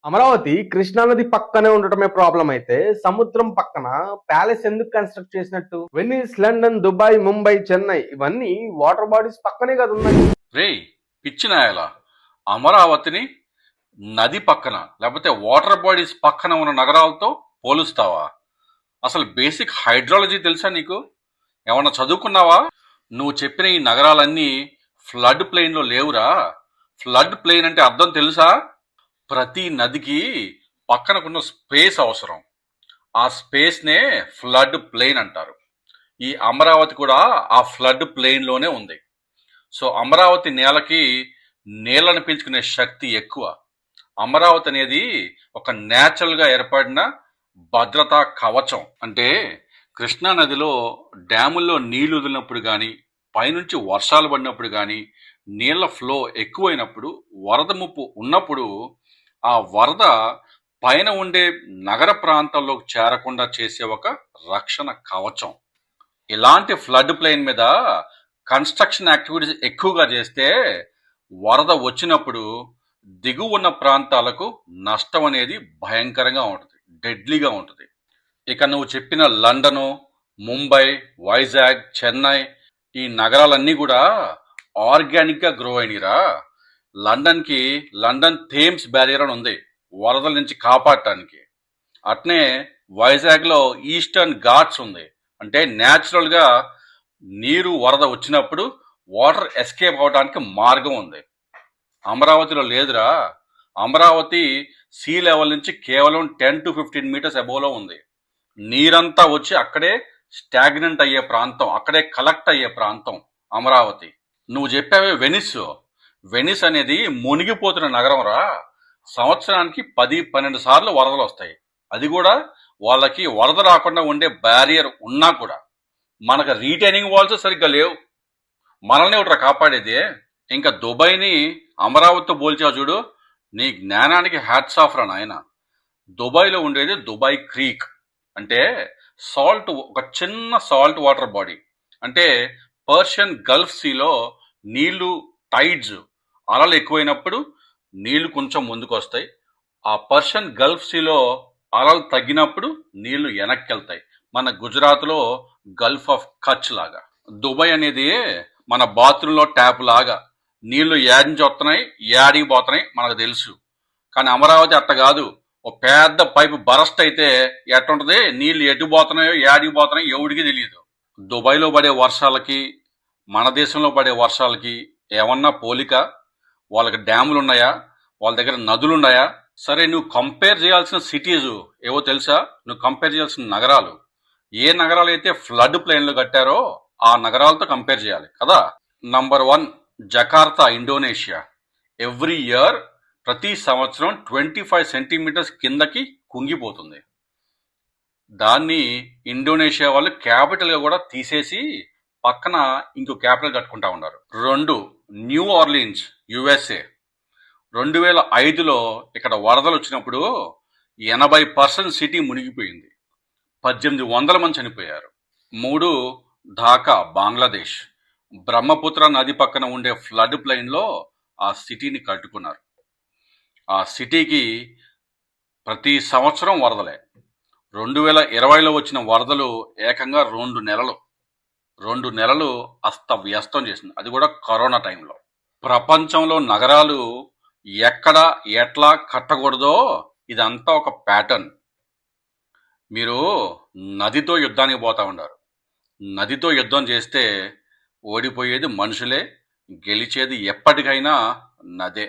అమరావతి కృష్ణానది పక్కనే ఉండటమే ప్రాబ్లం అయితే సముద్రం పక్కన ప్యాలెస్ ఎందుకు కన్స్ట్రక్ట్ చేసినట్టు? Venice, London, Dubai, Mumbai, Chennai ఇవన్నీ వాటర్ బాడీస్ పక్కనే కదా ఉన్నాయి. రేయ్ పిచ్చినాయలా, అమరావతిని నది పక్కన లేకపోతే వాటర్ బాడీస్ పక్కన ఉన్న నగరాలతో పోలుస్తావా? అసలు బేసిక్ హైడ్రాలజీ తెలుసా నీకు? ఏమన్నా చదువుకున్నావా? నువ్వు చెప్పిన ఈ నగరాలన్నీ ఫ్లడ్ ప్లెయిన్లో లేవురా. ఫ్లడ్ ప్లెయిన్ అంటే అర్థం తెలుసా? ప్రతి నదికి పక్కనకున్న స్పేస్ అవసరం. ఆ స్పేస్నే ఫ్లడ్ ప్లెయిన్ అంటారు. ఈ అమరావతి కూడా ఆ ఫ్లడ్ ప్లెయిన్లోనే ఉంది. సో అమరావతి నేలకి నీళ్లను పీల్చుకునే శక్తి ఎక్కువ. అమరావతి అనేది ఒక న్యాచురల్గా ఏర్పడిన భద్రతా కవచం. అంటే కృష్ణా నదిలో డ్యాముల్లో నీళ్లు వదిలినప్పుడు కానీ, పైనుంచి వర్షాలు పడినప్పుడు కానీ, నీళ్ల ఫ్లో ఎక్కువైనప్పుడు, వరద ముప్పు ఉన్నప్పుడు ఆ వరద పైన ఉండే నగర ప్రాంతాల్లోకి చేరకుండా చేసే ఒక రక్షణ కవచం. ఇలాంటి ఫ్లడ్ ప్లెయిన్ మీద కన్స్ట్రక్షన్ యాక్టివిటీస్ ఎక్కువగా చేస్తే వరద వచ్చినప్పుడు దిగువ ఉన్న ప్రాంతాలకు నష్టం అనేది భయంకరంగా ఉంటుంది, డెడ్లీగా ఉంటుంది. ఇక నువ్వు చెప్పిన లండను, ముంబై, వైజాగ్, చెన్నై ఈ నగరాలన్నీ కూడా ఆర్గానిక్గా గ్రో అయినరా. లండన్కి లండన్ థేమ్స్ బ్యారియర్ అని ఉంది వరదల నుంచి కాపాడటానికి. అట్నే వైజాగ్లో ఈస్టర్న్ ఘాట్స్ ఉంది, అంటే న్యాచురల్గా నీరు వరద వచ్చినప్పుడు వాటర్ ఎస్కేప్ అవడానికి మార్గం ఉంది. అమరావతిలో లేదురా. అమరావతి సీ లెవెల్ నుంచి కేవలం 10 to 15 మీటర్స్ అబోవ్లో ఉంది. నీరంతా వచ్చి అక్కడే స్టాగ్నెంట్ అయ్యే ప్రాంతం, అక్కడే కలెక్ట్ అయ్యే ప్రాంతం అమరావతి. నువ్వు చెప్పావే వెనిస్. వెనిస్ అనేది మునిగిపోతున్న నగరం రా. సంవత్సరానికి 10-12 సార్లు వరదలు వస్తాయి. అది కూడా వాళ్ళకి వరద రాకుండా ఉండే బ్యారియర్ ఉన్నా కూడా. మనకు రీటైనింగ్ వాల్స్ సరిగ్గా లేవు. మనల్ని ఒకటి కాపాడేది. ఇంకా దుబాయ్ని అమరావతితో పోల్చా చూడు, నీ జ్ఞానానికి హ్యాట్స్ ఆఫ్ రా నాయన. దుబాయ్లో ఉండేది దుబాయ్ క్రీక్, అంటే సాల్ట్, ఒక చిన్న సాల్ట్ వాటర్ బాడీ. అంటే పర్షియన్ గల్ఫ్ సీలో నీళ్లు టైడ్స్, అలలు ఎక్కువైనప్పుడు నీళ్లు కొంచెం ముందుకు వస్తాయి. ఆ పర్షియన్ గల్ఫ్ సీలో అలలు తగ్గినప్పుడు నీళ్లు వెనక్కి వెళ్తాయి. మన గుజరాత్లో గల్ఫ్ ఆఫ్ కచ్ లాగా. దుబాయ్ అనేది మన బాత్రూంలో ట్యాప్ లాగా. నీళ్లు ఏడి నుంచి వస్తున్నాయి, ఏడికి పోతున్నాయి మనకు తెలుసు. కానీ అమరావతి అట్ట కాదు. ఒక పెద్ద పైపు బరస్ట్ అయితే ఎట్టుంటది, నీళ్లు ఎటు పోతున్నాయో ఏడికి పోతున్నాయో ఎవడికి తెలియదు. దుబాయ్లో పడే వర్షాలకి మన దేశంలో పడే వర్షాలకి ఏమన్నా పోలిక? వాళ్ళకి డ్యాములు ఉన్నాయా? వాళ్ళ దగ్గర నదులు ఉన్నాయా? సరే, నువ్వు కంపేర్ చేయాల్సిన సిటీస్ ఏవో తెలుసా? నువ్వు కంపేర్ చేయాల్సిన నగరాలు, ఏ నగరాలు అయితే ఫ్లడ్ ప్లెయిన్లు కట్టారో ఆ నగరాలతో కంపేర్ చేయాలి కదా. Number 1 Jakarta, Indonesia. Every year, ప్రతి సంవత్సరం 25 సెంటీమీటర్స్ కిందకి కుంగిపోతుంది. దాన్ని ఇండోనేషియా వాళ్ళు క్యాపిటల్గా కూడా తీసేసి పక్కన ఇంకో క్యాపిటల్ కట్టుకుంటా ఉన్నారు. 2 న్యూ ఆర్లీన్స్, యుఎస్ఏ. 2005లో ఇక్కడ వరదలు వచ్చినప్పుడు 80% సిటీ మునిగిపోయింది. 1800 మంది చనిపోయారు. 3 ఢాకా, బంగ్లాదేశ్. బ్రహ్మపుత్ర నది పక్కన ఉండే ఫ్లడ్ ప్లెయిన్లో ఆ సిటీని కట్టుకున్నారు. ఆ సిటీకి ప్రతి సంవత్సరం వరదలే. 2020లో వచ్చిన వరదలు ఏకంగా 2 నెలలు అస్తవ్యస్తం చేసింది. అది కూడా కరోనా టైంలో. ప్రపంచంలో నగరాలు ఎక్కడ ఎట్లా కట్టకూడదో ఇదంతా ఒక ప్యాటర్న్. మీరు నదితో యుద్ధానికి పోతా ఉన్నారు. నదితో యుద్ధం చేస్తే ఓడిపోయేది మనుషులే, గెలిచేది ఎప్పటికైనా నదే.